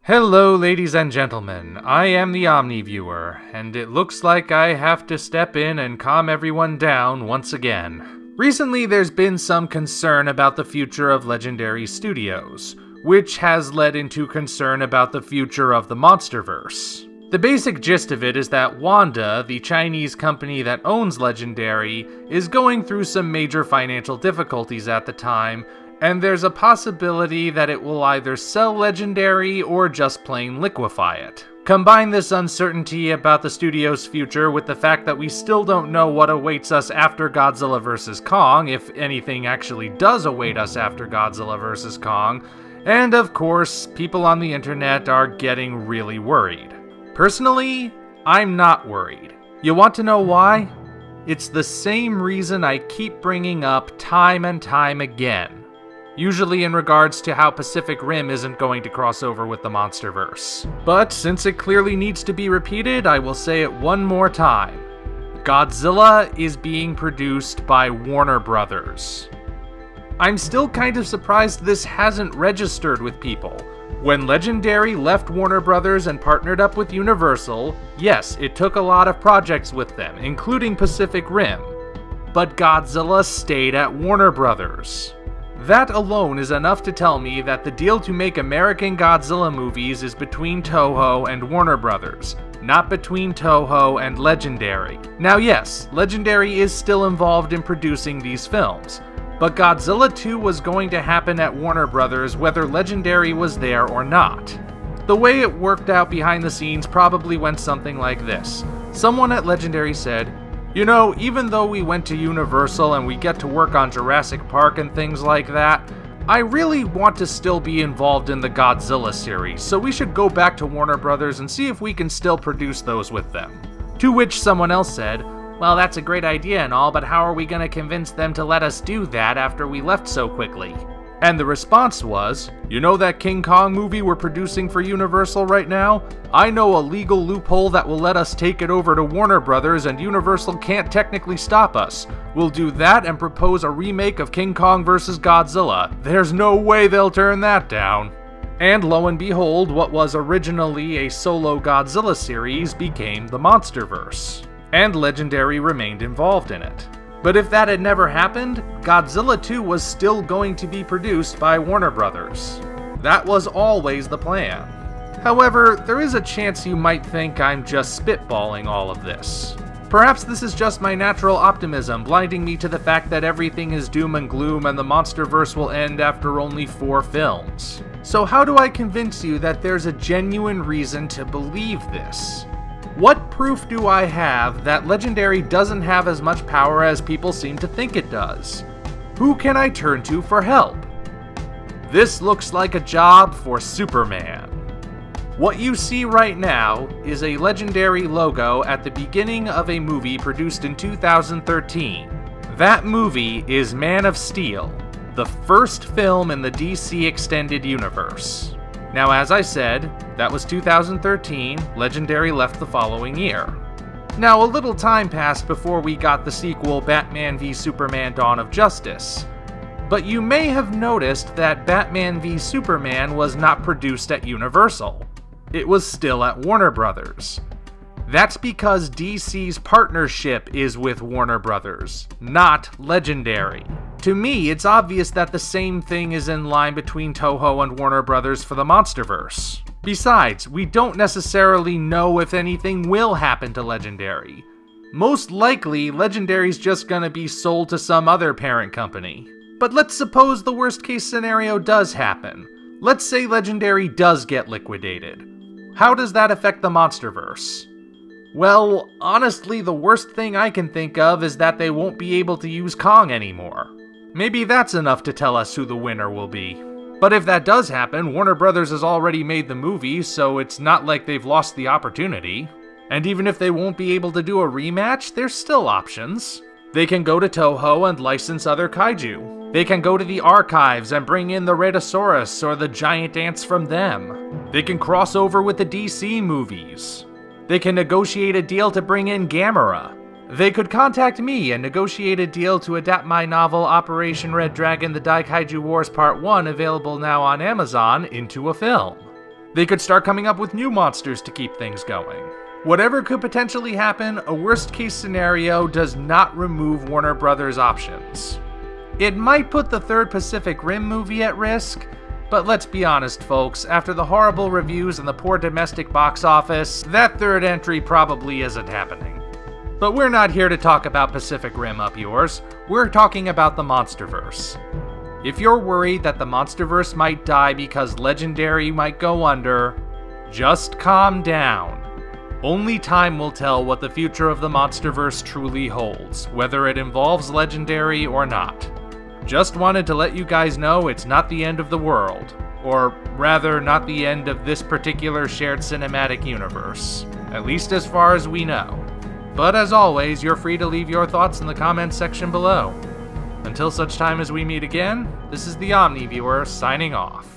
Hello ladies and gentlemen, I am the Omni viewer, and it looks like I have to step in and calm everyone down once again. Recently there's been some concern about the future of Legendary Studios, which has led into concern about the future of the MonsterVerse. The basic gist of it is that Wanda, the Chinese company that owns Legendary, is going through some major financial difficulties at the time, and there's a possibility that it will either sell Legendary or just plain liquefy it. Combine this uncertainty about the studio's future with the fact that we still don't know what awaits us after Godzilla vs. Kong, if anything actually does await us after Godzilla vs. Kong, and of course, people on the internet are getting really worried. Personally, I'm not worried. You want to know why? It's the same reason I keep bringing up time and time again. Usually in regards to how Pacific Rim isn't going to cross over with the MonsterVerse. But since it clearly needs to be repeated, I will say it one more time. Godzilla is being produced by Warner Brothers. I'm still kind of surprised this hasn't registered with people. When Legendary left Warner Brothers and partnered up with Universal, yes, it took a lot of projects with them, including Pacific Rim. But Godzilla stayed at Warner Brothers. That alone is enough to tell me that the deal to make American Godzilla movies is between Toho and Warner Brothers, not between Toho and Legendary. Now yes, Legendary is still involved in producing these films, but Godzilla 2 was going to happen at Warner Brothers whether Legendary was there or not. The way it worked out behind the scenes probably went something like this. Someone at Legendary said, "You know, even though we went to Universal and we get to work on Jurassic Park and things like that, I really want to still be involved in the Godzilla series, so we should go back to Warner Brothers and see if we can still produce those with them." To which someone else said, "Well, that's a great idea and all, but how are we going to convince them to let us do that after we left so quickly?" And the response was, "You know that King Kong movie we're producing for Universal right now? I know a legal loophole that will let us take it over to Warner Brothers and Universal can't technically stop us. We'll do that and propose a remake of King Kong vs. Godzilla. There's no way they'll turn that down." And lo and behold, what was originally a solo Godzilla series became the MonsterVerse. And Legendary remained involved in it. But if that had never happened, Godzilla 2 was still going to be produced by Warner Brothers. That was always the plan. However, there is a chance you might think I'm just spitballing all of this. Perhaps this is just my natural optimism blinding me to the fact that everything is doom and gloom and the MonsterVerse will end after only 4 films. So how do I convince you that there's a genuine reason to believe this? What proof do I have that Legendary doesn't have as much power as people seem to think it does? Who can I turn to for help? This looks like a job for Superman. What you see right now is a Legendary logo at the beginning of a movie produced in 2013. That movie is Man of Steel, the first film in the DC Extended Universe. Now, as I said, that was 2013, Legendary left the following year. Now, a little time passed before we got the sequel Batman v Superman: Dawn of Justice. But you may have noticed that Batman v Superman was not produced at Universal. It was still at Warner Brothers. That's because DC's partnership is with Warner Brothers, not Legendary. To me, it's obvious that the same thing is in line between Toho and Warner Brothers for the MonsterVerse. Besides, we don't necessarily know if anything will happen to Legendary. Most likely, Legendary's just gonna be sold to some other parent company. But let's suppose the worst case scenario does happen. Let's say Legendary does get liquidated. How does that affect the MonsterVerse? Well, honestly, the worst thing I can think of is that they won't be able to use Kong anymore. Maybe that's enough to tell us who the winner will be. But if that does happen, Warner Brothers has already made the movie, so it's not like they've lost the opportunity. And even if they won't be able to do a rematch, there's still options. They can go to Toho and license other kaiju. They can go to the archives and bring in the Radosaurus or the giant ants from them. They can cross over with the DC movies. They can negotiate a deal to bring in Gamera. They could contact me and negotiate a deal to adapt my novel Operation Red Dragon: The Daikaiju Wars Part 1, available now on Amazon, into a film. They could start coming up with new monsters to keep things going. Whatever could potentially happen, a worst-case scenario does not remove Warner Brothers' options. It might put the third Pacific Rim movie at risk, but let's be honest folks, after the horrible reviews and the poor domestic box office, that third entry probably isn't happening. But we're not here to talk about Pacific Rim up yours, we're talking about the MonsterVerse. If you're worried that the MonsterVerse might die because Legendary might go under, just calm down. Only time will tell what the future of the MonsterVerse truly holds, whether it involves Legendary or not. Just wanted to let you guys know it's not the end of the world, or rather not the end of this particular shared cinematic universe, at least as far as we know. But as always, you're free to leave your thoughts in the comments section below. Until such time as we meet again, this is the Omni Viewer signing off.